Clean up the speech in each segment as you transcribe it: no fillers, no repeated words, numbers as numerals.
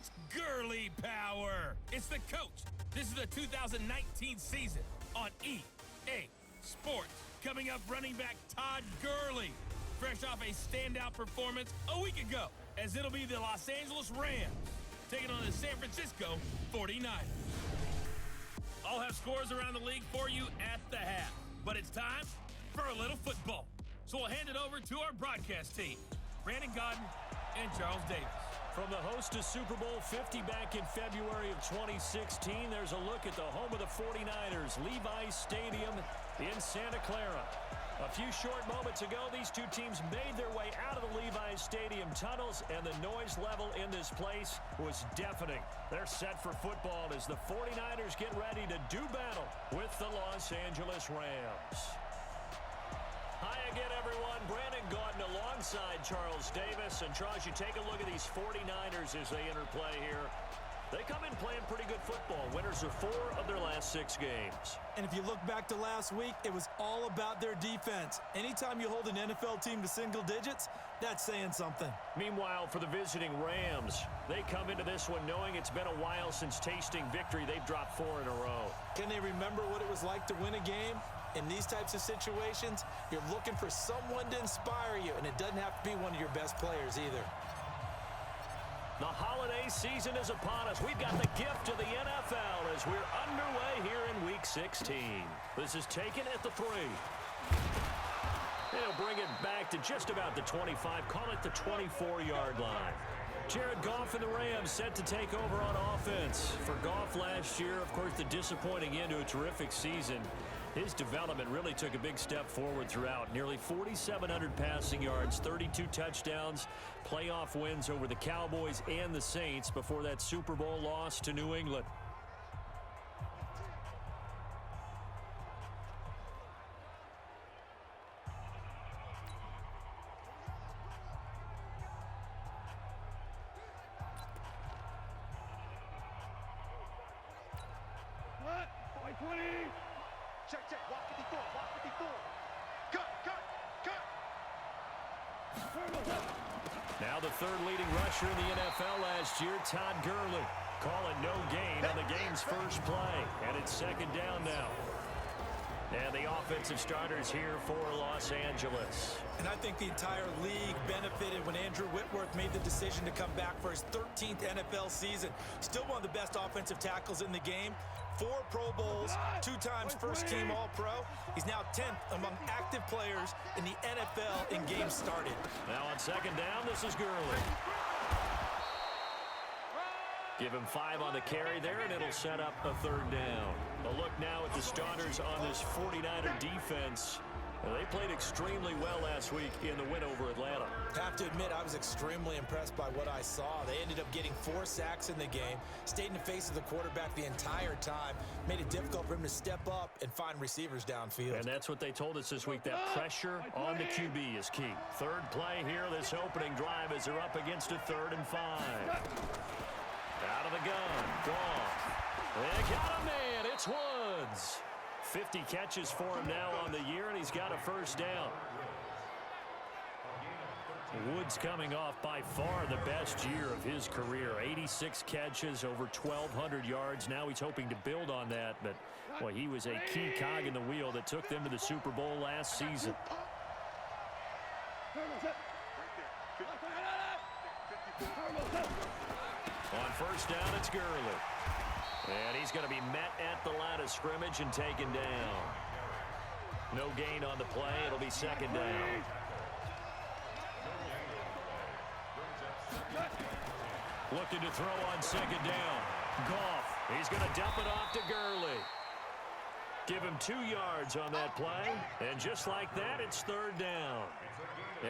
It's Gurley Power. It's the coach. This is the 2019 season on EA Sports. Coming up, running back Todd Gurley, fresh off a standout performance a week ago, as it'll be the Los Angeles Rams taking on the San Francisco 49ers. I'll have scores around the league for you at the half, but it's time for a little football. So we'll hand it over to our broadcast team, Brandon Gaudin and Charles Davis. From the host to Super Bowl 50 back in February of 2016, there's a look at the home of the 49ers, Levi's Stadium in Santa Clara. A few short moments ago, these two teams made their way out of the Levi's Stadium tunnels, and the noise level in this place was deafening. They're set for football as the 49ers get ready to do battle with the Los Angeles Rams. Hi again, everyone. Brandon Gaudin alongside Charles Davis. And Charles, you take a look at these 49ers as they enter play here. They come in playing pretty good football. Winners of 4 of their last 6 games. And if you look back to last week, it was all about their defense. Anytime you hold an NFL team to single digits, that's saying something. Meanwhile, for the visiting Rams, they come into this one knowing it's been a while since tasting victory. They've dropped 4 in a row. Can they remember what it was like to win a game? In these types of situations, you're looking for someone to inspire you, and it doesn't have to be one of your best players either. The holiday season is upon us. We've got the gift of the NFL as we're underway here in Week 16. This is taken at the 3. They'll bring it back to just about the 25, call it the 24-yard line. Jared Goff and the Rams set to take over on offense. For Goff last year, of course, the disappointing end to a terrific season. His development really took a big step forward throughout. Nearly 4,700 passing yards, 32 touchdowns, playoff wins over the Cowboys and the Saints before that Super Bowl loss to New England. Now the third leading rusher in the NFL last year, Todd Gurley. Call it no gain on the game's first play. And it's second down now. And the offensive starters here for Los Angeles. And I think the entire league benefited when Andrew Whitworth made the decision to come back for his 13th NFL season. Still one of the best offensive tackles in the game. 4 Pro Bowls, 2 times first-team All-Pro. He's now 10th among active players in the NFL in games started. Now on second down, this is Gurley. Give him 5 on the carry there, and it'll set up a third down. A look now at the starters on this 49er defense. They played extremely well last week in the win over Atlanta. I have to admit, I was extremely impressed by what I saw. They ended up getting 4 sacks in the game, stayed in the face of the quarterback the entire time, made it difficult for him to step up and find receivers downfield. And that's what they told us this week, that pressure on the QB is key. Third play here, this opening drive as they're up against a 3rd and 5. Out of the gun, Goff. They got a man, it's Woods. 50 catches for him now on the year, and he's got a first down. Woods coming off by far the best year of his career. 86 catches, over 1,200 yards. Now he's hoping to build on that, but boy, he was a key cog in the wheel that took them to the Super Bowl last season. On first down, it's Gurley. And he's going to be met at the line of scrimmage and taken down. No gain on the play. It'll be second down. Looking to throw on second down. Goff. He's going to dump it off to Gurley. Give him 2 yards on that play. And just like that, it's third down.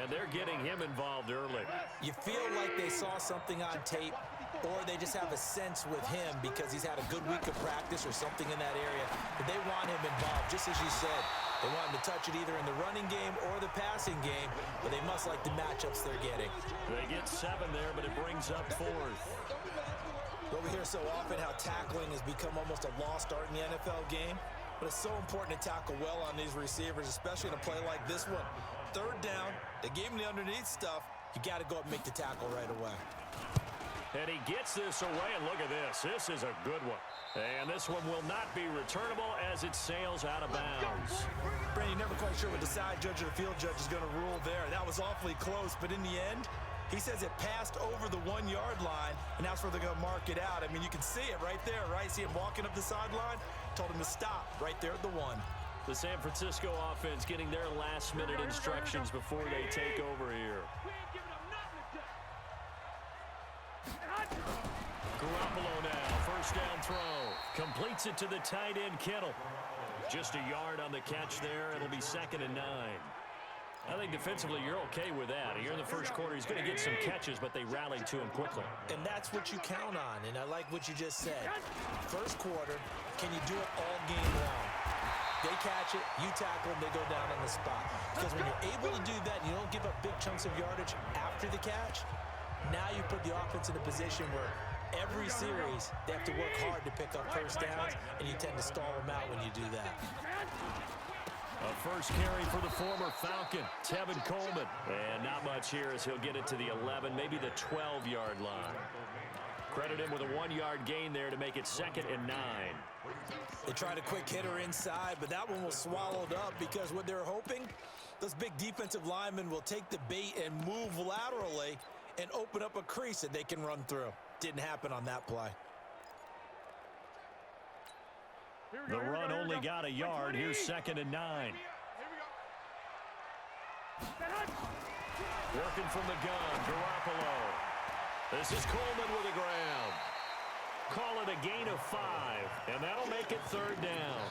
And they're getting him involved early. You feel like they saw something on tape, or they just have a sense with him because he's had a good week of practice or something in that area. But they want him involved, just as you said. They want him to touch it either in the running game or the passing game, but they must like the matchups they're getting. They get 7 there, but it brings up 4th. Well, we hear so often how tackling has become almost a lost art in the NFL game. But it's so important to tackle well on these receivers, especially in a play like this one. Third down, they gave him the underneath stuff. You got to go up and make the tackle right away. And he gets this away, and look at this. This is a good one. And this one will not be returnable as it sails out of bounds. Brandon, you're never quite sure what the side judge or the field judge is going to rule there. That was awfully close, but in the end, he says it passed over the 1-yard line, and that's where they're going to mark it out. I mean, you can see it right there, right? See him walking up the sideline? Told him to stop right there at the 1. The San Francisco offense getting their last-minute instructions before they take over here. Garoppolo now, first down throw. Completes it to the tight end, Kittle. Just a yard on the catch there. It'll be 2nd and 9. I think defensively you're okay with that. Here in the first quarter, he's going to get some catches, but they rallied to him quickly. And that's what you count on, and I like what you just said. First quarter, can you do it all game long? They catch it, you tackle them, they go down on the spot. Because when you're able to do that and you don't give up big chunks of yardage after the catch, now you put the offense in a position where every series they have to work hard to pick up first downs, and you tend to stall them out when you do that. A first carry for the former Falcon, Tevin Coleman. And not much here as he'll get it to the 11, maybe the 12-yard line. Credit him with a 1-yard gain there to make it 2nd and 9. They tried a quick hitter inside, but that one was swallowed up because what they're hoping, those big defensive linemen will take the bait and move laterally and open up a crease that they can run through. Didn't happen on that play. The run only got a yard. Here's 2nd and 9. Working from the gun, Garoppolo. This is Coleman with the ground. Call it a gain of 5, and that'll make it 3rd down.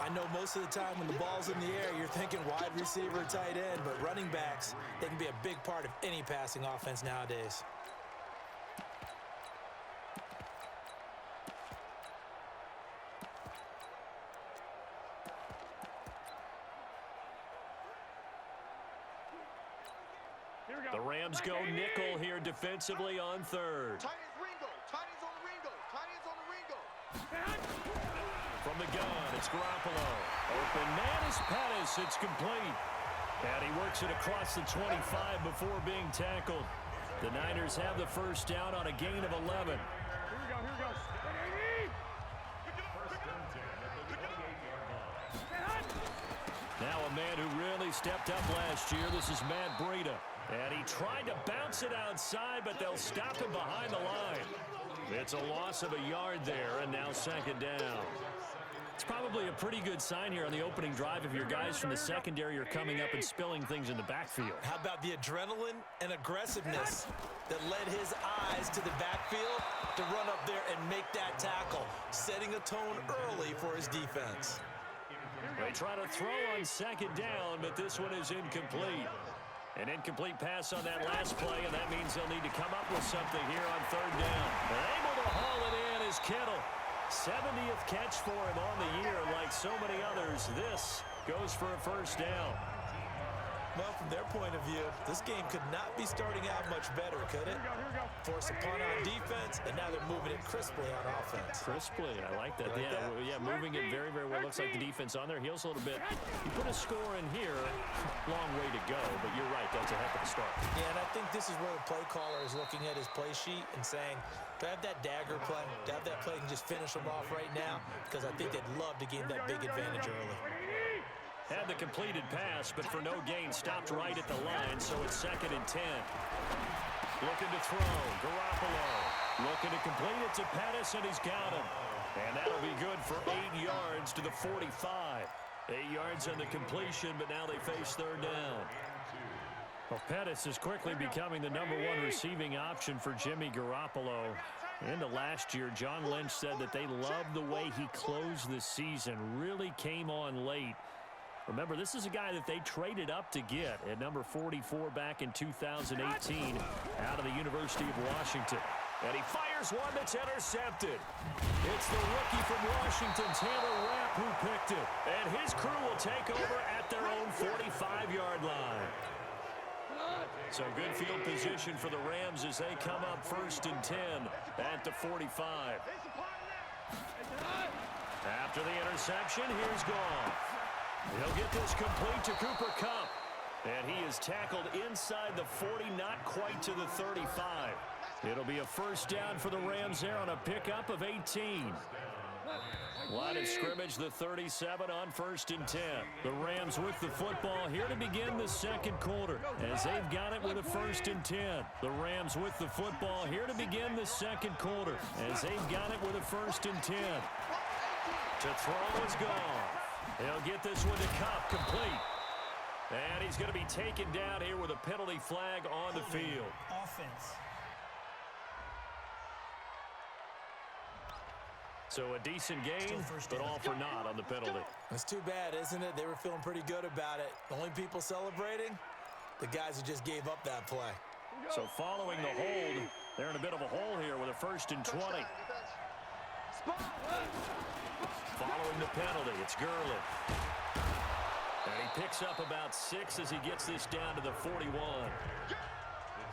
I know most of the time when the ball's in the air, you're thinking wide receiver, tight end, but running backs, they can be a big part of any passing offense nowadays. The Rams go nickel here defensively on 3rd. Tight ends Ringo. Tight ends on the Ringo. Tight ends on the Ringo. From the gun, it's Garoppolo. Open man is Pettis. It's complete. And he works it across the 25 before being tackled. The Niners have the first down on a gain of 11. Here we go. Now a man who really stepped up last year. This is Matt Breida. And he tried to bounce it outside, but they'll stop him behind the line. It's a loss of a yard there, and now 2nd down. It's probably a pretty good sign here on the opening drive if your guys from the secondary are coming up and spilling things in the backfield. How about the adrenaline and aggressiveness that led his eyes to the backfield to run up there and make that tackle, setting a tone early for his defense. They try to throw on 2nd down, but this one is incomplete. An incomplete pass on that last play, and that means they'll need to come up with something here on 3rd down. And able to haul it in is Kittle. 70th catch for him on the year. Like so many others, this goes for a first down. Well, from their point of view, this game could not be starting out much better, could it? Force a punt on defense, and now they're moving it crisply on offense. Crisply, I like that. You like that? Yeah, moving it very, very well. Looks like the defense on their heels a little bit. You put a score in here, long way to go, but you're right, that's a heck of a start. Yeah, and I think this is where the play caller is looking at his play sheet and saying, do I have that dagger play? Do I have that play and just finish them off right now? Because I think they'd love to gain that big advantage early. Had the completed pass, but for no gain, stopped right at the line, so it's 2nd and 10. Looking to throw, Garoppolo. Looking to complete it to Pettis, and he's got him. And that'll be good for 8 yards to the 45. 8 yards on the completion, but now they face 3rd down. Well, Pettis is quickly becoming the #1 receiving option for Jimmy Garoppolo. Into last year, John Lynch said that they loved the way he closed the season, really came on late. Remember, this is a guy that they traded up to get at number 44 back in 2018 out of the University of Washington. And he fires one that's intercepted. It's the rookie from Washington, Taylor Rapp, who picked it. And his crew will take over at their own 45-yard line. So good field position for the Rams as they come up 1st and 10 at the 45. After the interception, here's Goff. He'll get this complete to Cooper Kupp. And he is tackled inside the 40, not quite to the 35. It'll be a first down for the Rams there on a pickup of 18. Line of scrimmage, the 37 on 1st and 10. The Rams with the football here to begin the second quarter as they've got it with a 1st and 10. The Rams with the football here to begin the second quarter as they've got it with a 1st and 10. To throw is Goff. He'll get this one to Kupp, complete. And he's going to be taken down here with a penalty flag on the field. Offense. So a decent gain, but all for naught on the penalty. It's too bad, isn't it? They were feeling pretty good about it. The only people celebrating, the guys who just gave up that play. So following the hold, they're in a bit of a hole here with a 1st and 20. Following the penalty, it's Gurley. And he picks up about 6 as he gets this down to the 41.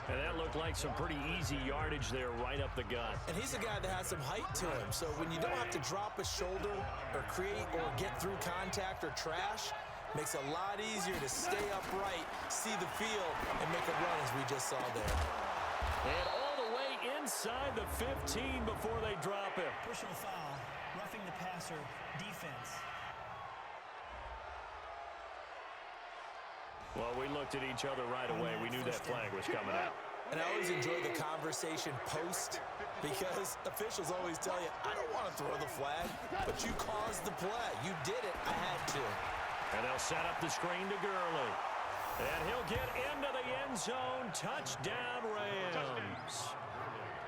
And that looked like some pretty easy yardage there right up the gut. And he's a guy that has some height to him. So when you don't have to drop a shoulder or create or get through contact or trash, makes it a lot easier to stay upright, see the field, and make a run as we just saw there. And all the way inside the 15 before they drop him. Personal foul, roughing the passer, defense. Well, we looked at each other right away. We knew that flag was coming out. And I always enjoy the conversation post because officials always tell you, I don't want to throw the flag, but you caused the play. You did it. I had to. And they'll set up the screen to Gurley. And he'll get into the end zone. Touchdown, Rams.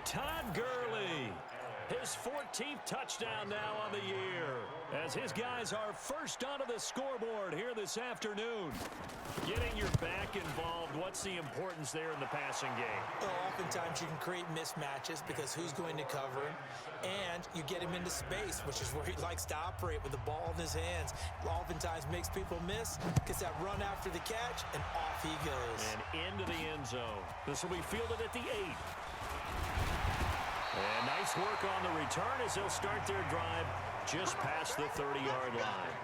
Todd Gurley. His 14th touchdown now on the year as his guys are first onto the scoreboard here this afternoon. Getting your back involved, what's the importance there in the passing game? Well, oftentimes you can create mismatches because who's going to cover him, and you get him into space, which is where he likes to operate with the ball in his hands. Oftentimes makes people miss, gets that run after the catch, and off he goes. And into the end zone. This will be fielded at the 8. And nice work on the return as they'll start their drive just past the 30-yard line.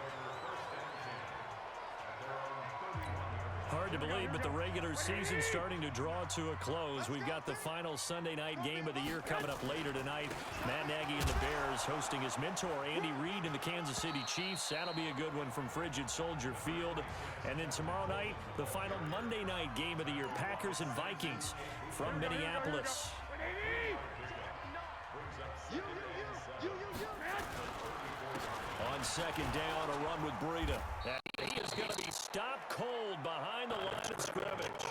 Hard to believe, but the regular season starting to draw to a close. We've got the final Sunday night game of the year coming up later tonight. Matt Nagy and the Bears hosting his mentor, Andy Reid, and the Kansas City Chiefs. That'll be a good one from Frigid Soldier Field. And then tomorrow night, the final Monday night game of the year, Packers and Vikings from Minneapolis. On second down, a run with Breida. He is going to be stopped cold behind the line of scrimmage.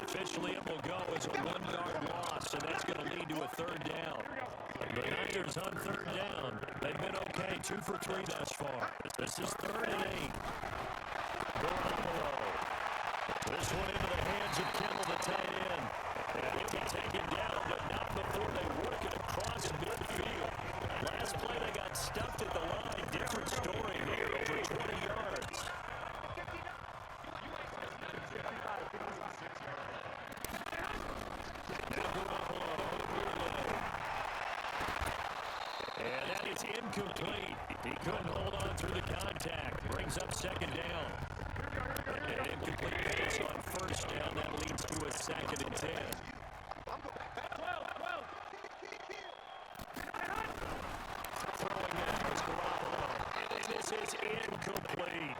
Officially, it will go as a 1-yard loss, and that's going to lead to a third down. The Niners on third down. They've been okay, 2 for 3 thus far. This is 3rd and 8. Garoppolo. This one into the hands of Kittle, the tight end. And he'll be taken down, but not before they work it across midfield. Last play, they got stuffed at the line. Different story here, over 20 yards. And that is incomplete. He couldn't hold on through the contact. Brings up second down. And incomplete pass on first down. That leads to a 2nd and 10. Throwing that was Garoppolo. And this is incomplete.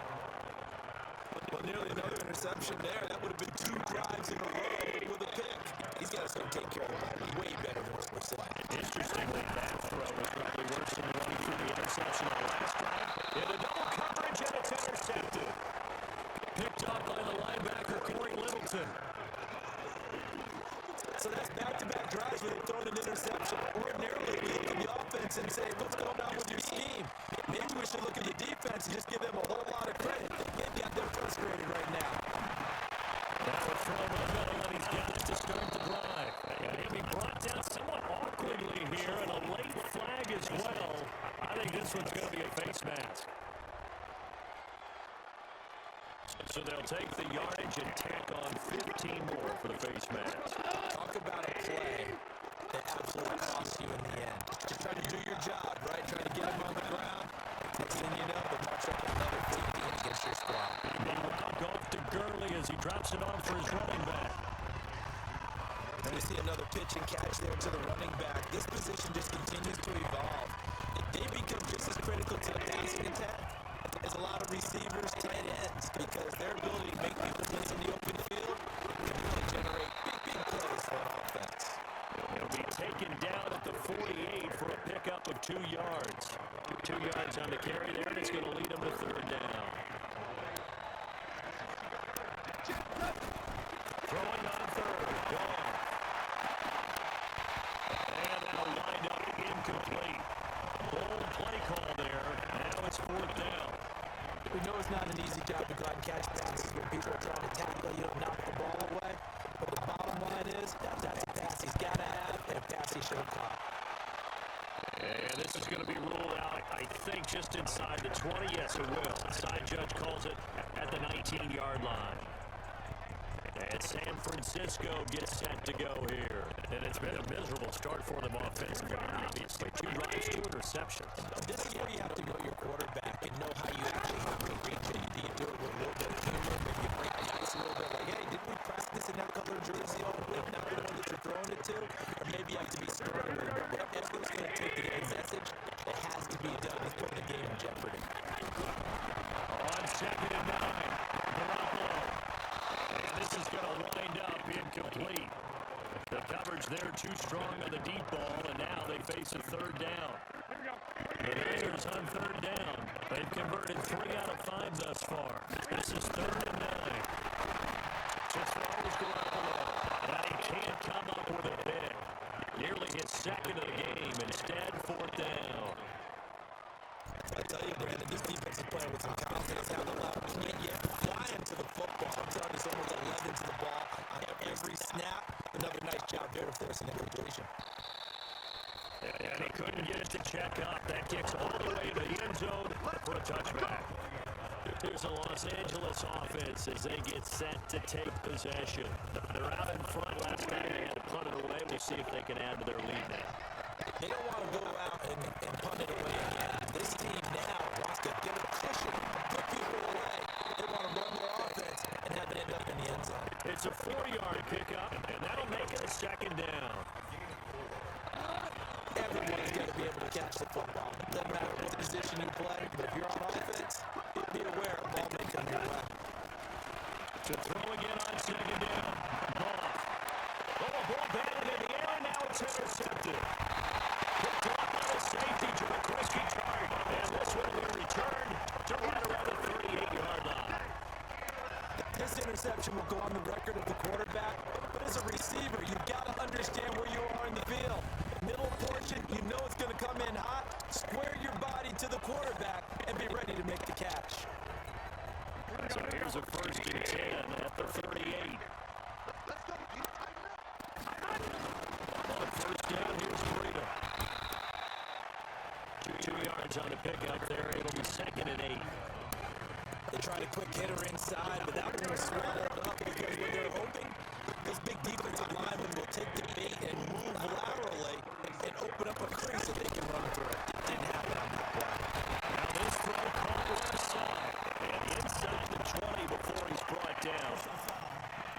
Well, nearly another interception there. That would have been 2 drives in a row with a pick. He's got to take care of it way better than what we're saying. Interestingly, that throw was probably worse than the one through the interception on the last drive. In a double coverage, and it's intercepted. Picked up by the linebacker, Corey Littleton. So that's back-to-back drives where they've thrown an interception. Ordinarily, we look at the offense and say, what's going on with your scheme? Maybe we should look at the defense and just give them a whole lot of credit. Maybe they're frustrated right now. That's a throw to the middle, and he's got it to start the drive. And he'll be brought down somewhat awkwardly here, and a late flag as well. I think this one's going to be a face mask. So they'll take the yardage and tack on 15 more for the face mask. Talk about a play that absolutely costs you in the end. Just trying to do your job, right? Trying to get him on the ground. Next thing you know, they march up another 15 against your squad. Meanwhile, Goff to Gurley as he drops it off for his running back. And We see another pitch and catch there to the running back. This position just continues to evolve. They become just as critical to the passing attack as a lot of receivers, tight ends, because their ability to make people miss in the open field can really generate big plays for an offense. He'll be taken down at the 48 for a pickup of 2 yards. 2 yards on the carry there, and it's going to lead him to third down. Throwing on third. Gone. And that'll wind up incomplete. Bold play call there. Now it's fourth down. We know it's not an easy job to go out and catch passes when people are trying to tackle you and knock the ball away. But the bottom line is that's a pass he's got to have and a pass he should have caught. And this is going to be ruled out, I think, just inside the 20. Yes, it will. The side judge calls it at the 19-yard line. And San Francisco gets set to go here. And it's been a miserable start for them offensively, obviously. 2 drives, 2 interceptions. This is where you have to know your quarterback and know how you actually have to reach it. Do you do it with a little bit of humor? Maybe you break the ice a little bit like, hey, didn't we practice in that color jersey all the way? Not the one that you're throwing it to? Or maybe you have to be smart a little bit. Whatever it's going to take to get a message, it has to be done. It's putting the game in jeopardy. On 2nd and 9, Garoppolo. And this is going to wind up incomplete. The coverage there too strong on the deep ball, and now they face a third down. The Niners on third down. They've converted 3 out of 5 thus far. This is 3rd and 9. Just throws Garoppolo. And he can't come up with a pick. Nearly his 2nd of the game. Instead, 4th down. I tell you, Brandon, this defense is playing with some confidence. How the left can't yet fly into the football. I'm telling you, it's almost 11 to the ball on every snap. Another nice job there of forcing that completion. And he couldn't get it to check up. That kicks all the way to the end zone for a touchback. Here's the Los Angeles offense as they get set to take possession. They're out in front. Last time they had to punt it away. We'll see if they can add to their lead now. They don't want to go out and punt it away again. This team now wants to get a cushion, put people away. They want to run their offense and have it end up in the end zone. It's a 4-yard pickup, and that'll make it a 2nd down. Everyone's got to be able to catch the football. Doesn't matter what position you play, but if you're on offense, be aware a ball may come your way. To throw again on 2nd down. Ball. Oh, a ball batted in the air, and now it's intercepted. Picked off by the safety, Jaquiski Tartt. And this will be returned to right around the 38-yard line. This interception will go on the record of the quarterback, but as a receiver, you've got to understand where you are in the field. Middle portion, you know it's going to come in hot. Square your body to the quarterback and be ready to make the catch. So here's a 1st and 10 at the 38. Let's go. You tighten up. On 1st down, here's Freedom. 2 yards on the pickup there. It'll be 2nd and 8. They tried a quick hitter inside, but that one was swallowed up because what they're hoping, this big defensive lineman will take the bait and move laterally and open up a crease that they can run through. It didn't happen on that play. Now this throw called left side. And inside the 20 before he's brought down.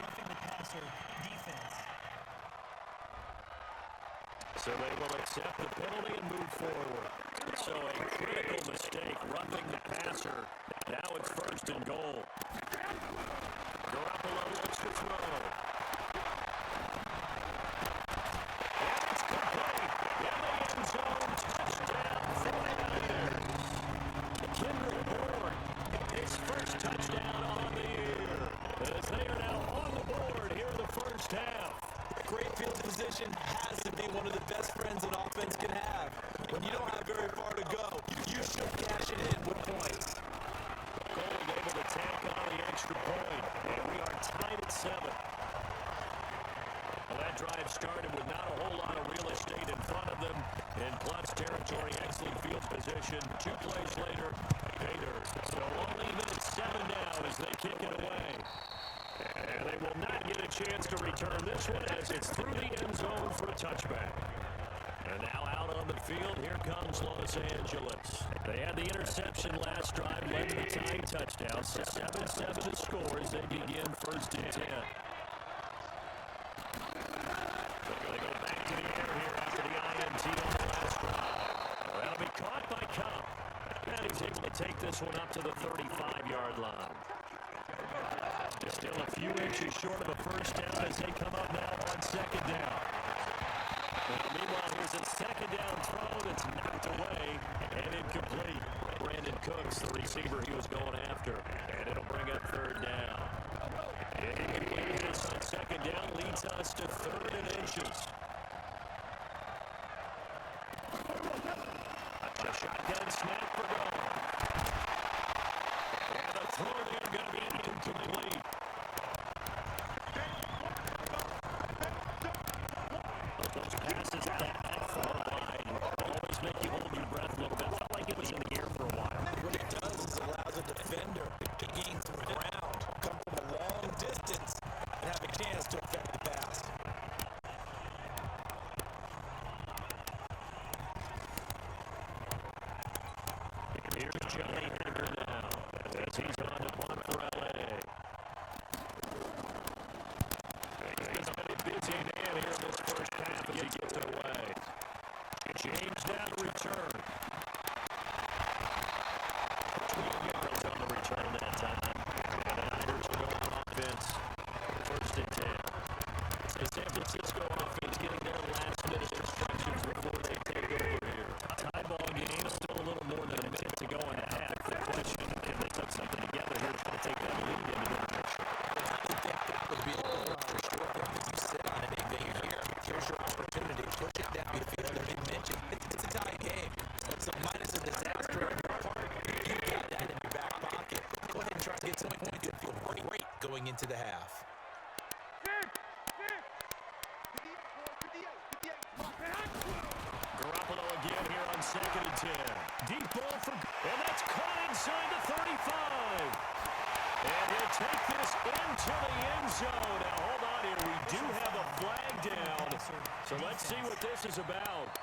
Roughing the passer defense. So they will accept the penalty and move forward. So a critical mistake, roughing the passer. Now it's 1st and goal. Garoppolo looks to throw. And it's complete. In the end zone, touchdown 49ers. Kendrick Bourne, his 1st touchdown on the year. As they are now on the board here in the 1st half. Great field position has to be one of the best friends an offense can have. When you don't have very far to go, you should cash it in with points. Gold able to tack on the extra point, and we are tied at 7. Well, that drive started with not a whole lot of real estate in front of them. In plus territory, excellent field position. 2 plays later, pay dirt. So all even at 7 now as they kick it away. And they will not get a chance to return this one as it's through the end zone for a touchback. And now out on the field, here comes Los Angeles. They had the interception last drive, led to the tying touchdown. 7-7 to score as they begin 1st and 10. was able to take this one up to the 35-yard line. Still a few inches short of a first down as they come up now on second down. Well, meanwhile, here's a second down throw that's knocked away and incomplete. Brandon Cooks, the receiver he was going after, and it'll bring up third down. Incomplete pass on second down leads us to 3rd and inches. A shotgun snap for Goff. And the throw there going to be incomplete. Those passes that far wide always make you hold your breath a little bit. Felt like it was in the air for a while. What it does is allows a defender to gain some ground, come from a long distance, and have a chance to affect the pass. Here's Johnny Hager now as he's on to punt for L.A. He's been a busy man here in this first half as he gets it away. James down to return. 12 yards on the return that time. And the Niners will go on offense. 1st and 10. The San Francisco offense getting their last-minute instructions before they take over here. Tie ball game, still a little more than a minute to go in the half. The question, can they put something together here trying to take that lead into the picture? I think that would be a little for sure. If you sit on anything here, here's your opportunity. Push it down the field. They mentioned it's a tie game. So minus a disaster on your part, you've got that in your back pocket. Go ahead and try to get some points and feel great going into the half. Garoppolo again here on 2nd and 10. Deep ball for, and that's caught inside the 35. And he'll take this into the end zone. Now, hold on here. We do have a flag down. So let's see what this is about.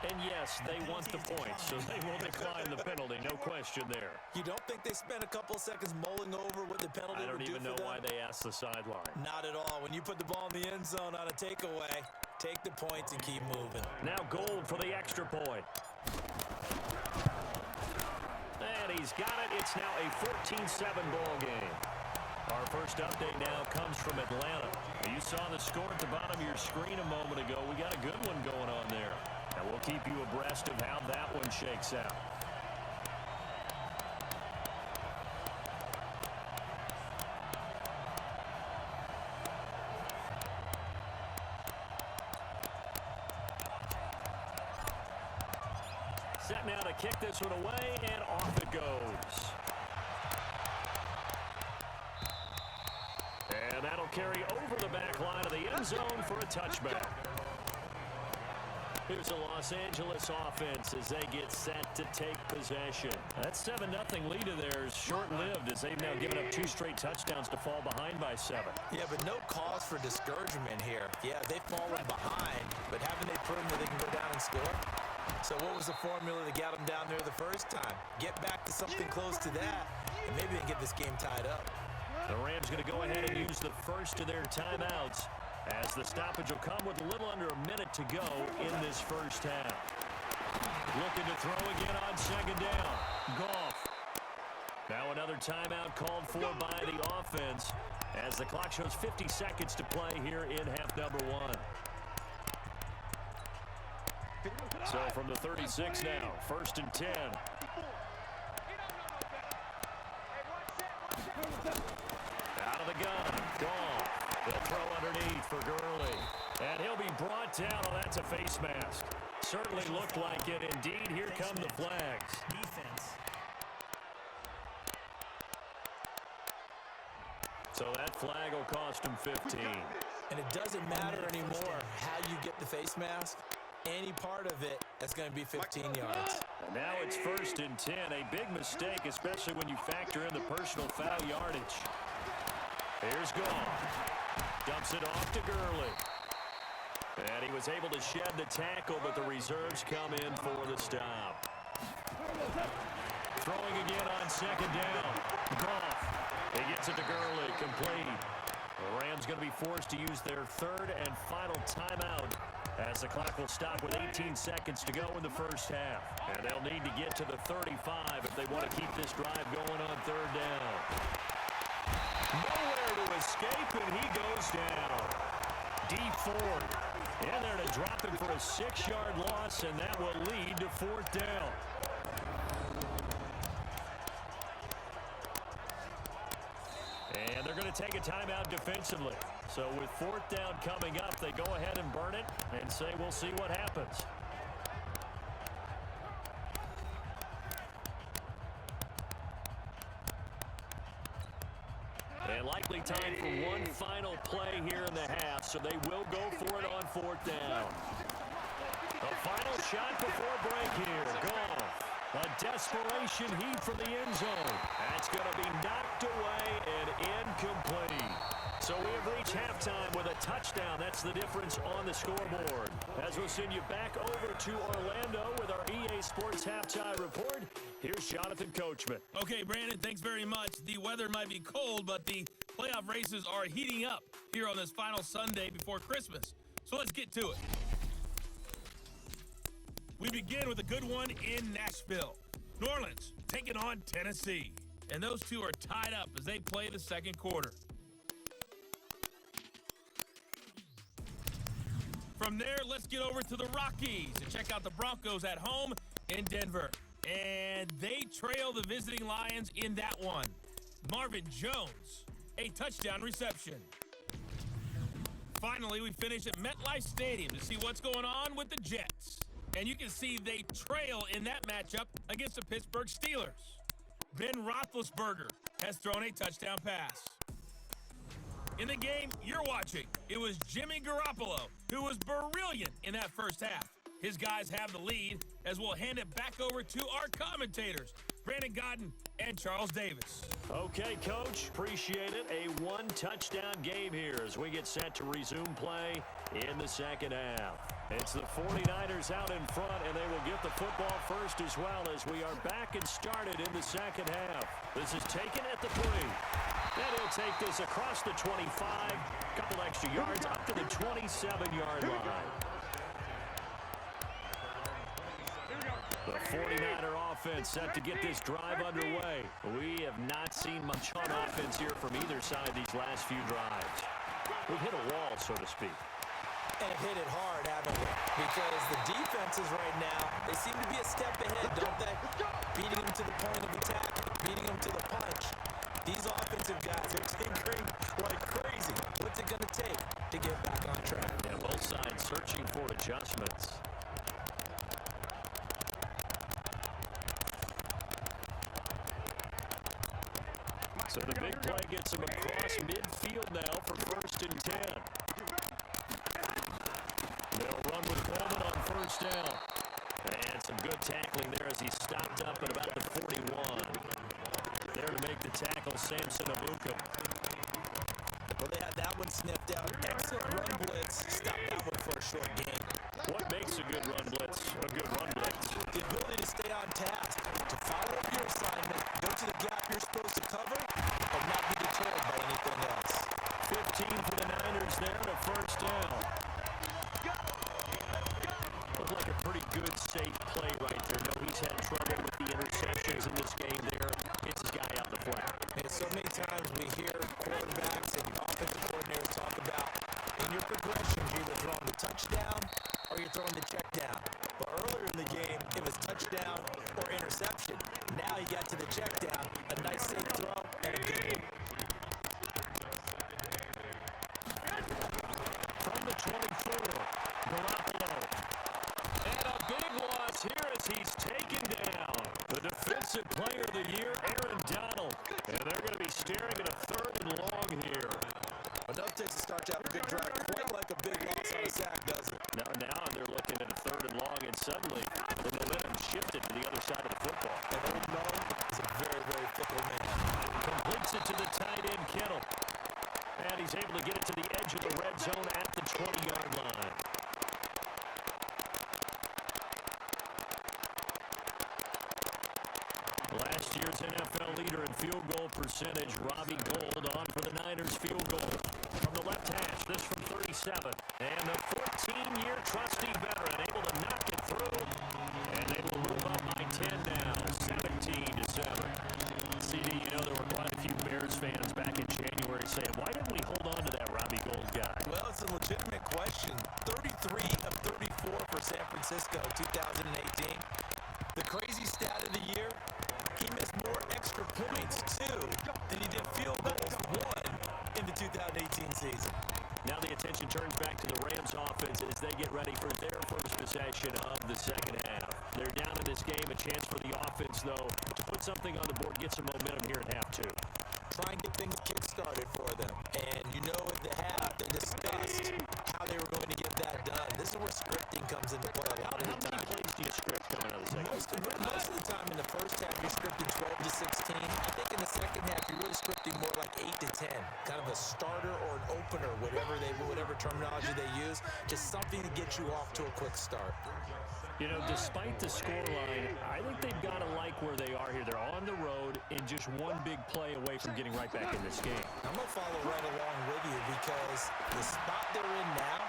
And yes, they want the points, so they will decline the penalty. No question there. You don't think they spent a couple of seconds mulling over what the penalty I don't would do even for know them? why they asked the sideline. Not at all. When you put the ball in the end zone on a takeaway, take the points and keep moving. Now Gold for the extra point. And he's got it. It's now a 14-7 ball game. Our first update now comes from Atlanta. You saw the score at the bottom of your screen a moment ago. We got a good one going on there. And we'll keep you abreast of how that one shakes out. Set now to kick this one away, and off it goes. And that'll carry over the back line of the end zone for a touchback. Here's the Los Angeles offense as they get set to take possession. That 7-0 lead of theirs short-lived as they've now given up 2 straight touchdowns to fall behind by 7. Yeah, but no cause for discouragement here. Yeah, they've fallen behind, but haven't they proven that they can go down and score? So what was the formula that got them down there the first time? Get back to something close to that, and maybe they can get this game tied up. The Rams going to go ahead and use the first of their timeouts as the stoppage will come with a little under a minute to go in this first half. Looking to throw again on second down. Goff. Now another timeout called for by the offense as the clock shows 50 seconds to play here in half number 1. So from the 36 now, 1st and 10. Out of the gun, Goff. They'll throw underneath for Gurley. And he'll be brought down. Oh, that's a face mask. Certainly looked like it. Indeed, here come the flags. Defense. So that flag will cost him 15. And it doesn't matter anymore how you get the face mask. Any part of it, that's going to be 15 yards. And now it's 1st and 10. A big mistake, especially when you factor in the personal foul yardage. Here's Goff. Dumps it off to Gurley. And he was able to shed the tackle, but the reserves come in for the stop. Throwing again on second down. Goff. He gets it to Gurley. Complete. The Rams going to be forced to use their 3rd and final timeout as the clock will stop with 18 seconds to go in the first half. And they'll need to get to the 35 if they want to keep this drive going on third down. Nowhere to escape, and he goes down. Dee Ford in there to drop him for a 6-yard loss, and that will lead to fourth down. And they're going to take a timeout defensively. So with fourth down coming up, they go ahead and burn it and say we'll see what happens. And likely time for one final play here in the half, so they will go for it on fourth down. The final shot before break here. Goff. A desperation heave from the end zone. That's going to be knocked away and incomplete. So we have reached halftime with a touchdown. That's the difference on the scoreboard. As we'll send you back over to Orlando with our EA Sports Halftime Report, here's Jonathan Coachman. Okay, Brandon, thanks very much. The weather might be cold, but the playoff races are heating up here on this final Sunday before Christmas. So let's get to it. We begin with a good one in Nashville. New Orleans taking on Tennessee. And those two are tied up as they play the second quarter. From there, let's get over to the Rockies and check out the Broncos at home in Denver. And they trail the visiting Lions in that one. Marvin Jones, a touchdown reception. Finally, we finish at MetLife Stadium to see what's going on with the Jets. And you can see they trail in that matchup against the Pittsburgh Steelers. Ben Roethlisberger has thrown a touchdown pass. In the game you're watching, it was Jimmy Garoppolo who was brilliant in that first half. His guys have the lead as we'll hand it back over to our commentators, Brandon Godden and Charles Davis. Okay, Coach, appreciate it. A one-touchdown game here as we get set to resume play in the second half. It's the 49ers out in front, and they will get the football first as well as we are back and started in the second half. This is taken at the 3. And he'll take this across the 25, couple extra yards up to the 27-yard line. The 49er offense set to get this drive underway. We have not seen much on offense here from either side these last few drives. We've hit a wall, so to speak. And hit it hard, haven't we? Because the defenses right now, they seem to be a step ahead, don't they? Beating them to the point of attack, beating them to the punch. These offensive guys are tinkering like crazy. What's it going to take to get back on track? Yeah, both sides searching for adjustments. So the big play gets him across midfield now for 1st and 10. They'll run with Coleman on 1st down. And some good tackling there as he stopped up at about the 41. There to make the tackle, Samson Abuka. Well, they had that one sniffed out. Excellent run blitz. Stop that one for a short gain. What makes a good run blitz a good run blitz? The ability to stay on task, to follow up your assignment, go to the gap you're supposed to cover, and not be deterred by anything else. 15 for the Niners there to 1st down. Looked like a pretty good, safe play right there. No, he's had trouble with the interceptions in this game there. Gets his guy out the flat. And so many times we hear quarterbacks and offensive coordinators talk about in your progressions, you're either throwing the touchdown or you're throwing the check down. But earlier in the game, it was touchdown or interception. Now he got to the check down, a nice safe throw, and a good hit. From the 24, Garoppolo. And a big loss here as he's taken down. The Defensive Player of the Year, Aaron Donald. And they're going to be staring at a 3rd and long here. Enough takes to start to have a good drive, quite like a big loss on a sack, doesn't it? Now they're looking at a 3rd and long, and suddenly the momentum shifted to the other side of the football. And Old Nolan is a very, very fickle man. Completes it to the tight end, Kittle. And he's able to get it to the edge of the red zone at the 20-yard line. Last year's NFL leader in field goal percentage, Robbie Gould, on for the Niners field goal. From the left hash, this from 37. And the 18-year trusty veteran able to knock it through, and they will move up by 10 now, 17-7. CD, you know there were quite a few Bears fans back in January saying, why didn't we hold on to that Robbie Gould guy? Well, it's a legitimate question. 33 of 34 for San Francisco 2018. The crazy stat of the year, he missed more extra points, too, than he did field goals, one in the 2018 season. Now the attention turns back to the Rams offense as they get ready for their first possession of the second half. They're down in this game, a chance for the offense, though, to put something on the board, get some momentum here at half two. Try and get things kick-started for them. And you know at the half, they discussed how they were going to get that done. This is where scripting comes into play a lot of the time. How many plays do you script coming out of the second? Most of the time in the first half, you're scripting 12 to 16. I think in the second half, you're really scripting more like 8 to 10. Kind of a starter or an opener, whatever terminology they use. Just something to get you off to a quick start. You know, despite the scoreline, I think they've got to like where they are here. They're on the road and just one big play away from getting right back in this game. I'm going to follow right along with you because the spot they're in now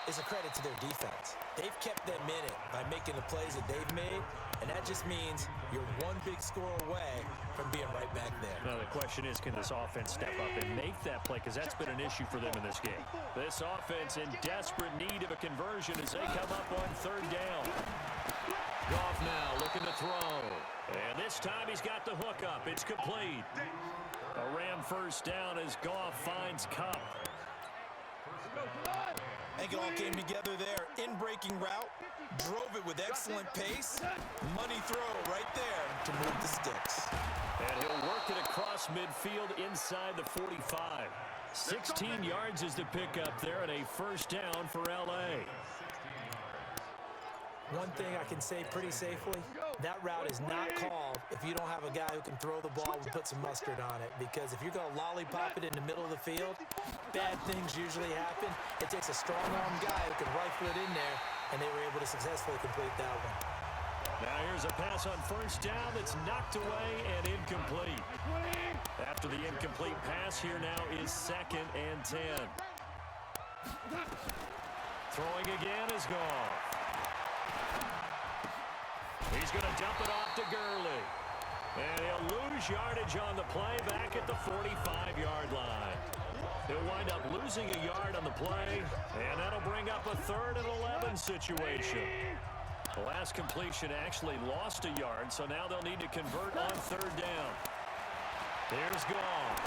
is a credit to their defense. They've kept them in it by making the plays that they've made, and that just means you're one big score away from being right back there. Now the question is, can this offense step up and make that play? Because that's been an issue for them in this game. This offense in desperate need of a conversion as they come up on third down. Goff now looking to throw. And this time he's got the hook up. It's complete. A Ram first down as Goff finds Kupp. I think it all came together there. In-breaking route, drove it with excellent pace. Money throw right there to move the sticks. And he'll work it across midfield inside the 45. 16 yards is the pickup there and a first down for L.A. One thing I can say pretty safely, that route is not called if you don't have a guy who can throw the ball and put some mustard on it. Because if you're going to lollipop it in the middle of the field, bad things usually happen. It takes a strong-arm guy who can rifle it in there, and they were able to successfully complete that one. Now here's a pass on first down that's knocked away and incomplete. After the incomplete pass, here now is 2nd and 10. Throwing again is Goff. He's going to dump it off to Gurley. And he'll lose yardage on the play back at the 45-yard line. He'll wind up losing a yard on the play, and that'll bring up a 3rd and 11 situation. The last completion actually lost a yard, so now they'll need to convert on 3rd down. Here's Goff.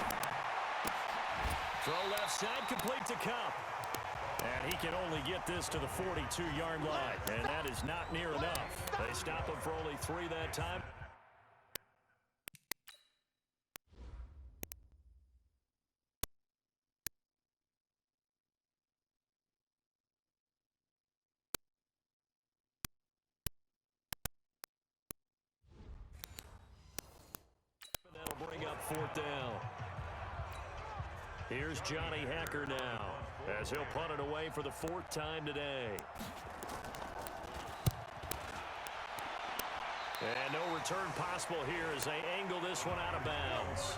Throw left side, complete to Kupp. And he can only get this to the 42-yard line, and that is not near enough. They stop him for only 3 that time. That'll bring up 4th down. Here's Johnny Hacker now, as he'll punt it away for the 4th time today. And no return possible here as they angle this one out of bounds.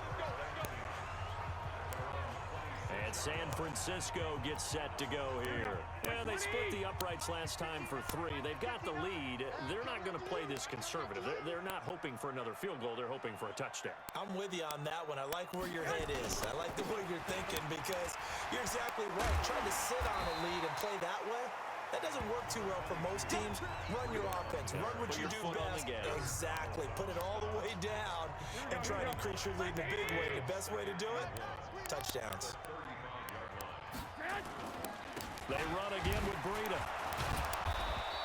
And San Francisco gets set to go here. Yeah, they split the uprights last time for 3. They've got the lead. They're not going to play this conservative. They're not hoping for another field goal. They're hoping for a touchdown. I'm with you on that one. I like where your head is. I like the way you're thinking because you're exactly right. Trying to sit on a lead and play that way, that doesn't work too well for most teams. Run your offense. Run what you do best. Exactly. Put it all the way down and try to increase your lead in a big way. The best way to do it, touchdowns. They run again with Breida.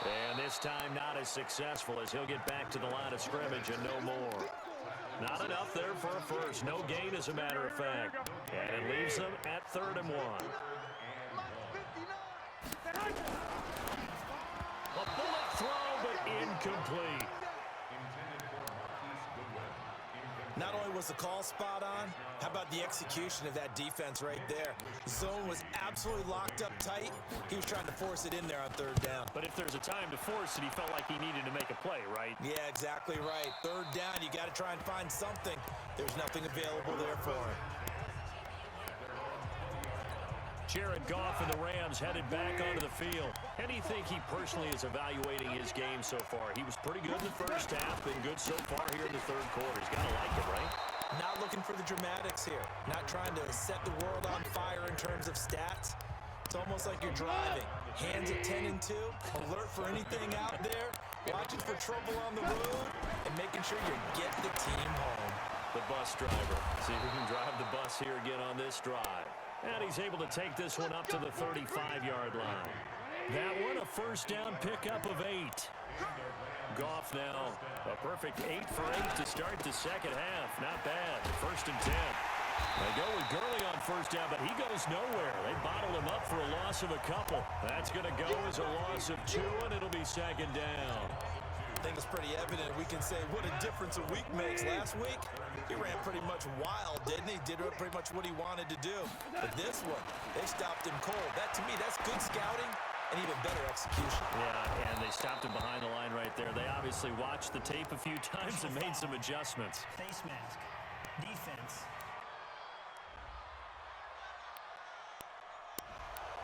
And this time not as successful as he'll get back to the line of scrimmage and no more. Not enough there for a first. No gain, as a matter of fact. And it leaves them at 3rd and 1. A bullet throw, but incomplete. Not only was the call spot on, how about the execution of that defense right there? Zone was absolutely locked up tight. He was trying to force it in there on 3rd down. But if there's a time to force it, he felt like he needed to make a play, right? Yeah, exactly right. 3rd down, you got to try and find something. There's nothing available there for him. Jared Goff and the Rams headed back onto the field. How do you think he personally is evaluating his game so far? He was pretty good in the first half, been good so far here in the third quarter. He's got to like it, right? Not looking for the dramatics here. Not trying to set the world on fire in terms of stats. It's almost like you're driving. Hands at 10 and 2, alert for anything out there, watching for trouble on the road, and making sure you get the team home. The bus driver. See if he can drive the bus here again on this drive. And he's able to take this one up to the 35-yard line. That one, a first down pickup of 8. Goff now, a perfect 8 for 8 to start the second half. Not bad. First and 10. They go with Gurley on first down, but he goes nowhere. They bottled him up for a loss of a couple. That's going to go as a loss of 2, and it'll be second down. I think it's pretty evident. We can say what a difference a week makes. Last week, he ran pretty much wild, didn't he? Did pretty much what he wanted to do. But this one, they stopped him cold. That, to me, that's good scouting and even better execution. Yeah, and they stopped him behind the line right there. They obviously watched the tape a few times and made some adjustments. Face mask. Defense.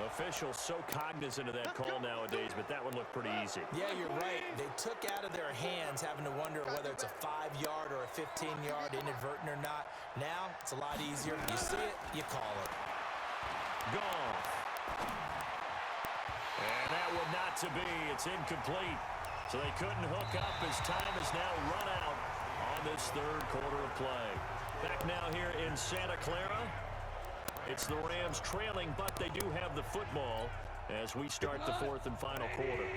Officials so cognizant of that call nowadays, but that one looked pretty easy. Yeah, you're right. They took out of their hands having to wonder whether it's a 5-yard or a 15-yard, inadvertent or not. Now, it's a lot easier. You see it, you call it. Goff. And that one not to be. It's incomplete. So they couldn't hook up as time has now run out on this third quarter of play. Back now here in Santa Clara. It's the Rams trailing, but they do have the football as we start the fourth and final quarter.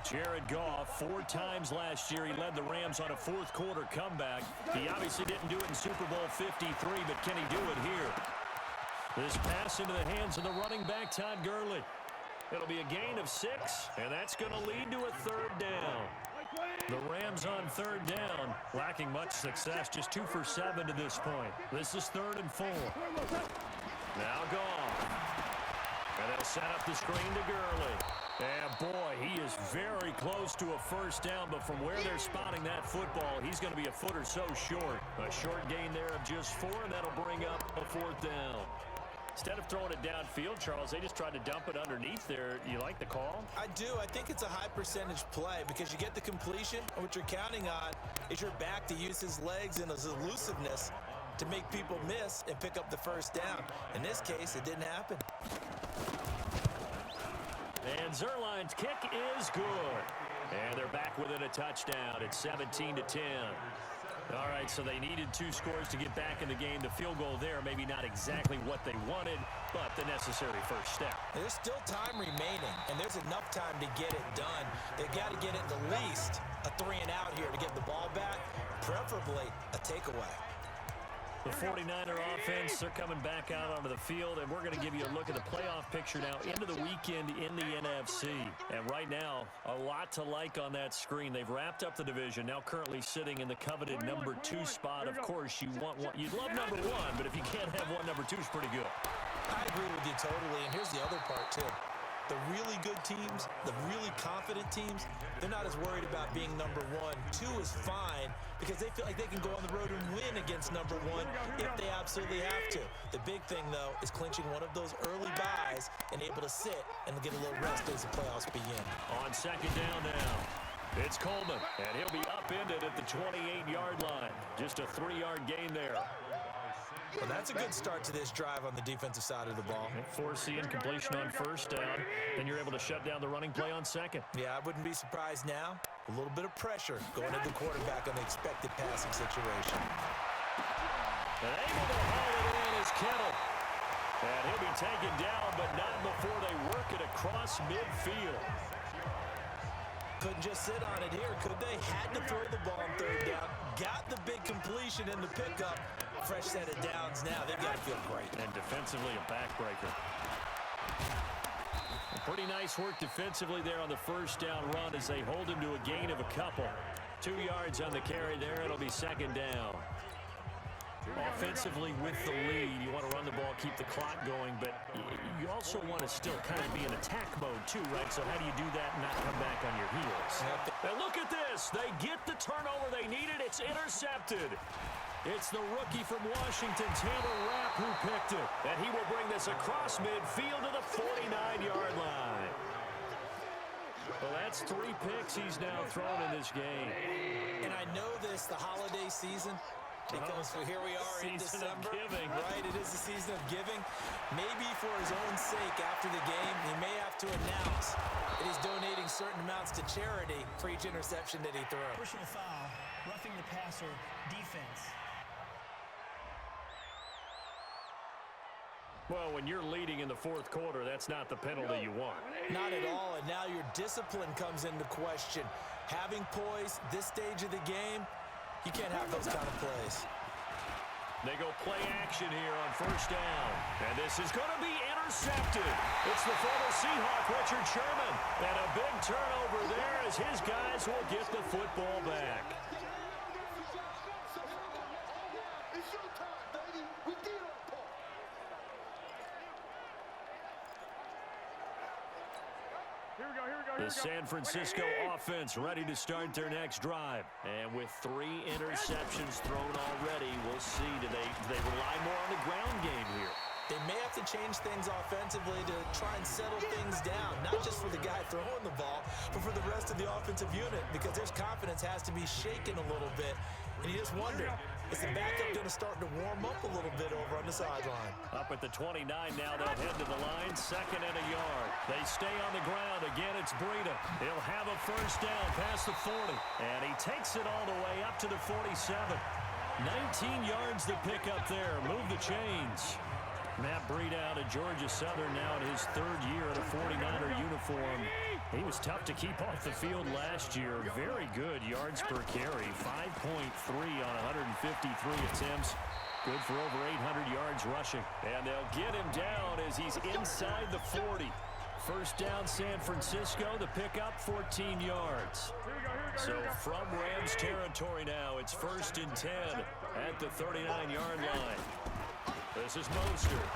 Jared Goff, 4 times last year, he led the Rams on a fourth quarter comeback. He obviously didn't do it in Super Bowl 53, but can he do it here? This pass into the hands of the running back, Todd Gurley. It'll be a gain of 6, and that's going to lead to a third down. The Rams on third down, lacking much success, just 2 for 7 to this point. This is 3rd and 4. Now Goff. And they'll set up the screen to Gurley. And boy, he is very close to a first down, but from where they're spotting that football, he's going to be a foot or so short. A short gain there of just 4, and that'll bring up a 4th down. Instead of throwing it downfield, Charles, they just tried to dump it underneath there. You like the call? I do. I think it's a high percentage play because you get the completion, and what you're counting on is your back to use his legs and his elusiveness to make people miss and pick up the first down. In this case, it didn't happen. And Zuerlein's kick is good. And they're back within a touchdown. It's 17-10. All right, so they needed 2 scores to get back in the game. The field goal there, maybe not exactly what they wanted, but the necessary first step. There's still time remaining, and there's enough time to get it done. They've got to get at the least a 3 and out here to get the ball back, preferably a takeaway. The 49er offense, they're coming back out onto the field, and we're going to give you a look at the playoff picture now into the weekend in the NFC. And right now, a lot to like on that screen. They've wrapped up the division, now currently sitting in the coveted number 2 spot. Of course, you'd love number 1, but if you can't have one, number 2 is pretty good. I agree with you totally, and here's the other part, too. The really good teams, the really confident teams, they're not as worried about being number 1. 2 is fine because they feel like they can go on the road and win against number 1 if they absolutely have to. The big thing, though, is clinching one of those early byes and able to sit and get a little rest as the playoffs begin. On second down now, it's Coleman, and he'll be upended at the 28-yard line. Just a 3-yard gain there. Well, that's a good start to this drive on the defensive side of the ball. Force the incompletion on first down, then you're able to shut down the running play on second. Yeah, I wouldn't be surprised now. A little bit of pressure going at the quarterback on the expected passing situation. And able to haul it in is Kittle. And he'll be taken down, but not before they work it across midfield. Couldn't just sit on it here, could they? Had to throw the ball on third down. Got the big completion in the pickup. Fresh set of downs now. They've got to feel great. And defensively, a backbreaker. Pretty nice work defensively there on the first down run as they hold him to a gain of a couple. 2 yards on the carry there. It'll be second down. Offensively with the lead, you want to run the ball, keep the clock going, but you also want to still kind of be in attack mode too, right? So how do you do that and not come back on your heels? And look at this. They get the turnover they needed. It's intercepted. It's the rookie from Washington, Taylor Rapp, who picked it. And he will bring this across midfield to the 49-yard line. Well, that's 3 picks he's now thrown in this game. And I know this, the holiday season, because here we are in Season of December. giving. Right, it is the season of giving. Maybe for his own sake after the game, he may have to announce that he's donating certain amounts to charity for each interception that he throws. Personal foul, roughing the passer, defense. Well, when you're leading in the 4th quarter, that's not the penalty you want. Not at all, and now your discipline comes into question. Having poise this stage of the game, you can't have those kind of plays. They go play action here on 1st down. And this is going to be intercepted. It's the former Seahawk, Richard Sherman. And a big turnover there as his guys will get the football back. It's your time, baby. We did our part. The San Francisco offense ready to start their next drive. And with 3 interceptions thrown already, we'll see. Do they rely more on the ground game here? They may have to change things offensively to try and settle things down, not just for the guy throwing the ball, but for the rest of the offensive unit, because their confidence has to be shaken a little bit. And you just wonder, is the backup going to start to warm up a little bit over on the sideline? Up at the 29 now, they'll head to the line, 2nd and a yard. They stay on the ground. Again, it's Breida. He'll have a 1st down past the 40. And he takes it all the way up to the 47. 19 yards to pick up there. Move the chains. Matt Breida out of Georgia Southern now in his 3rd year in a 49er uniform. He was tough to keep off the field last year. Very good yards per carry. 5.3 on 153 attempts. Good for over 800 yards rushing. And they'll get him down as he's inside the 40. 1st down San Francisco. The pickup 14 yards. So from Rams territory now, it's 1st and 10 at the 39-yard line. This is Mostert.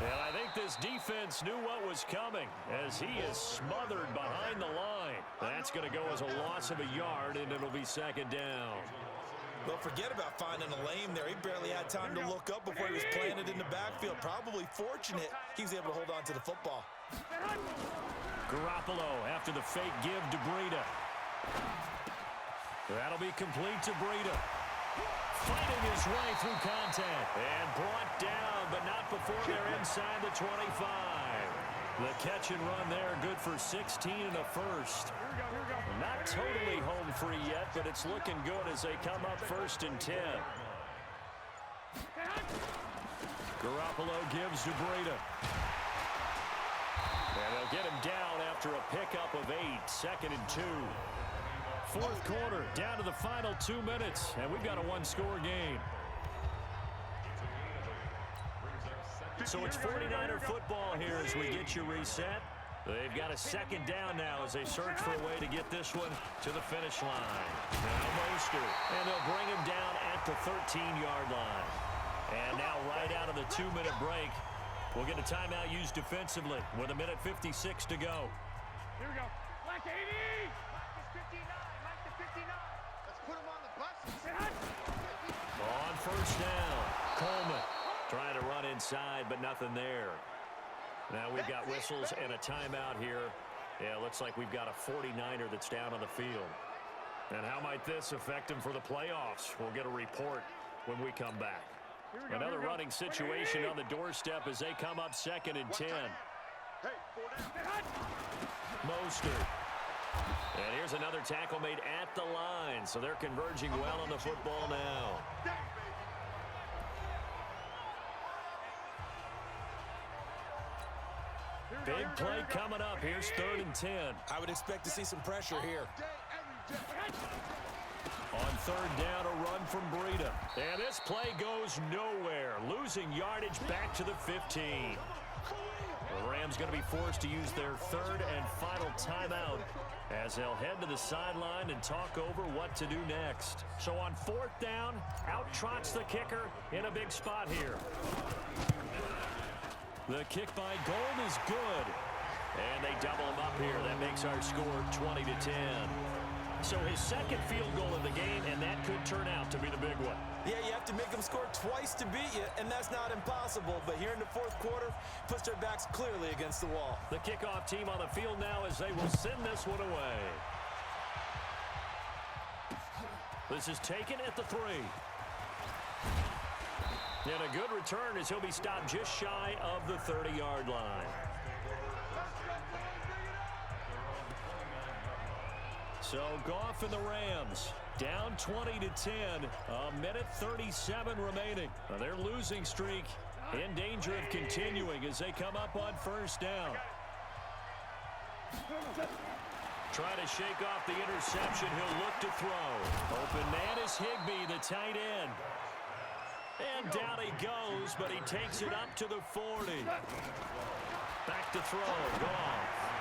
And I think this defense knew what was coming as he is smothered behind the line. That's going to go as a loss of a yard, and it'll be 2nd down. Well, forget about finding a lane there. He barely had time to look up before he was planted in the backfield. Probably fortunate he was able to hold on to the football. Garoppolo after the fake give to Breida. That'll be complete to Breida. Fighting his way through contact. And brought down, but not before they're inside the 25. The catch and run there, good for 16 and a 1st. Not totally home free yet, but it's looking good as they come up 1st and 10. Garoppolo gives to Breida. And they'll get him down after a pickup of 8, 2nd and 2. 4th quarter, down to the final 2 minutes, and we've got a 1-score game. So it's 49er football here as we get you reset. They've got a 2nd down now as they search for a way to get this one to the finish line. Now Mostert, and they'll bring him down at the 13-yard line. And now right out of the 2-minute break, we'll get a timeout used defensively with 1:56 to go. Here we go. Black 80! On 1st down, Coleman trying to run inside, but nothing there. Now we've got whistles and a timeout here. Yeah, looks like we've got a 49er that's down on the field. And how might this affect him for the playoffs? We'll get a report when we come back. Another running situation on the doorstep as they come up 2nd and 10. Mostert. And here's another tackle made at the line, so they're converging well on the football now. Big play coming up. Here's 3rd and 10. I would expect to see some pressure here. On 3rd down, a run from Breida. And this play goes nowhere, losing yardage back to the 15. The Rams going to be forced to use their 3rd and final timeout as they'll head to the sideline and talk over what to do next. So on 4th down, out trots the kicker in a big spot here. The kick by Gold is good. And they double him up here. That makes our score 20-10. So his second field goal of the game, and that could turn out to be the big one. Yeah, you have to make them score twice to beat you, and that's not impossible. But here in the fourth quarter, puts their backs clearly against the wall. The kickoff team on the field now as they will send this one away. This is taken at the 3. And a good return as he'll be stopped just shy of the 30-yard line. So Goff and the Rams down 20-10, a minute 37 remaining. Now their losing streak in danger of continuing as they come up on first down. Trying to shake off the interception. He'll look to throw. Open man is Higbee, the tight end. And down he goes, but he takes it up to the 40. Back to throw. Goff.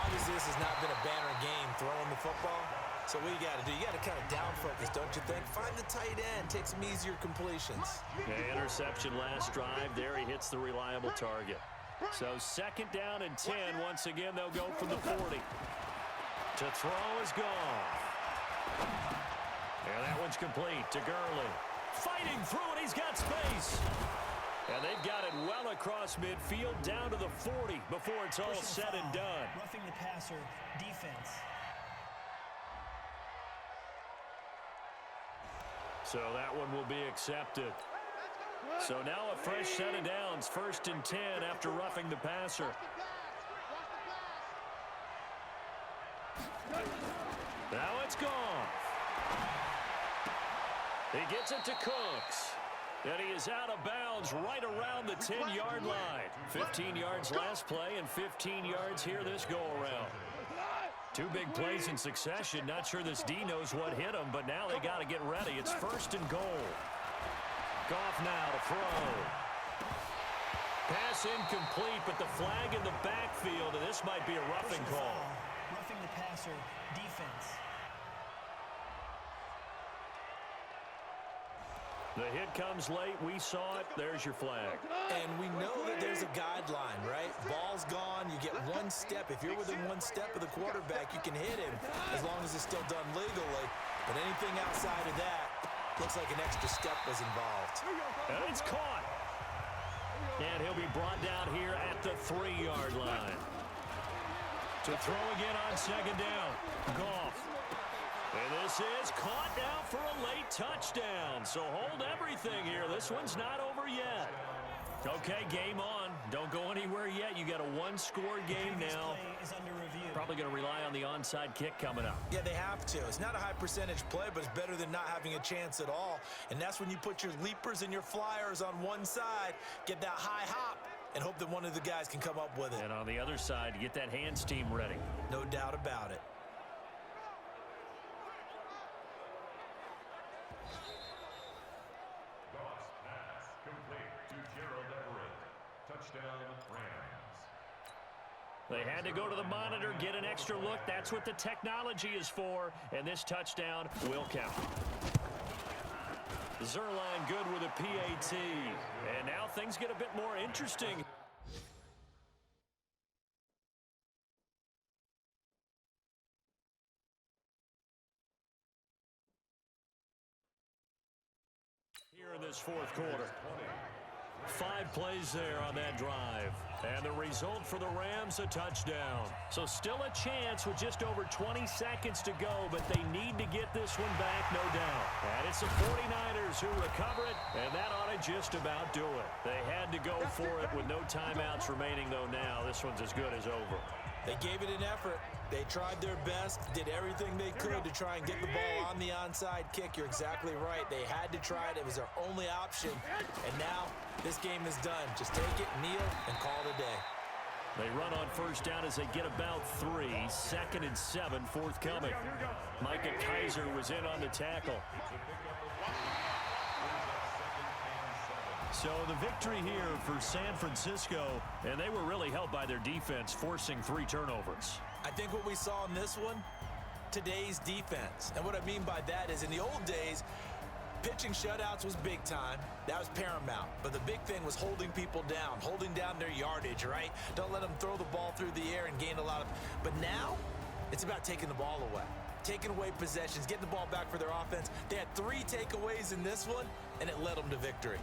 Obviously, this has not been a banner game throwing the football. So what you got to do, you got to kind of down focus, don't you think? Find the tight end, take some easier completions. Yeah, interception last drive. There he hits the reliable target. So second down and 10. Once again, they'll go from the 40. To throw is Goff. And that one's complete to Gurley. Fighting through it, he's got space. And they've got it well across midfield down to the 40 before it's all said and done. Roughing the passer, defense. So that one will be accepted. So now a fresh set of downs, 1st and 10 after roughing the passer. Now it's Goff. He gets it to Cooks. And he is out of bounds right around the 10-yard line. 15 yards last play and 15 yards here this go-around. 2 big plays in succession. Not sure this D knows what hit him, but now they got to get ready. It's 1st and goal. Goff now to throw. Pass incomplete, but the flag in the backfield, and this might be a roughing call. Roughing the passer, defense. The hit comes late. We saw it. There's your flag. And we know that there's a guideline, right? Ball's gone. You get 1 step. If you're within 1 step of the quarterback, you can hit him as long as it's still done legally. But anything outside of that, looks like an extra step was involved. And it's caught. And he'll be brought down here at the 3-yard line. To throw again on second down. Goff. And this is caught now for a late touchdown. So hold everything here. This one's not over yet. Okay, game on. Don't go anywhere yet. You got a 1-score game now. Play is under review. Probably going to rely on the onside kick coming up. Yeah, they have to. It's not a high percentage play, but it's better than not having a chance at all. And that's when you put your leapers and your flyers on one side, get that high hop, and hope that one of the guys can come up with it. And on the other side, get that hands team ready. No doubt about it. They had to go to the monitor, get an extra look. That's what the technology is for, and this touchdown will count. Zuerlein good with a PAT, and now things get a bit more interesting. Here in this fourth quarter. 5 plays there on that drive. And the result for the Rams, a touchdown. So still a chance with just over 20 seconds to go, but they need to get this one back, no doubt. And it's the 49ers who recover it, and that ought to just about do it. They had to go for it with no timeouts remaining, though now. This one's as good as over. They gave it an effort. They tried their best, did everything they could to try and get the ball on the onside kick. You're exactly right. They had to try it. It was their only option. And now this game is done. Just take it, kneel, and call it a day. They run on first down as they get about 3. 2nd and 7 forthcoming. Micah Kiser was in on the tackle. So the victory here for San Francisco, and they were really helped by their defense, forcing 3 turnovers. I think what we saw in this one, today's defense. And what I mean by that is in the old days, pitching shutouts was big time. That was paramount. But the big thing was holding people down, holding down their yardage, right? Don't let them throw the ball through the air and gain a lot of... But now, it's about taking the ball away. taking away possessions, getting the ball back for their offense. They had 3 takeaways in this one, and it led them to victory.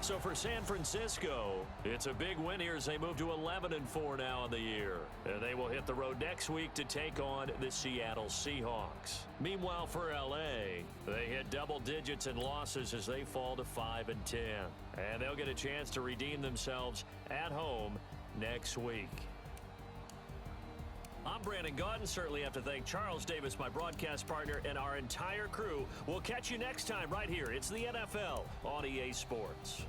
So for San Francisco, it's a big win here as they move to 11-4 now in the year. And they will hit the road next week to take on the Seattle Seahawks. Meanwhile, for L.A., they hit double digits in losses as they fall to 5-10. And they'll get a chance to redeem themselves at home next week. I'm Brandon Gaudin. Certainly have to thank Charles Davis, my broadcast partner, and our entire crew. We'll catch you next time right here. It's the NFL on EA Sports.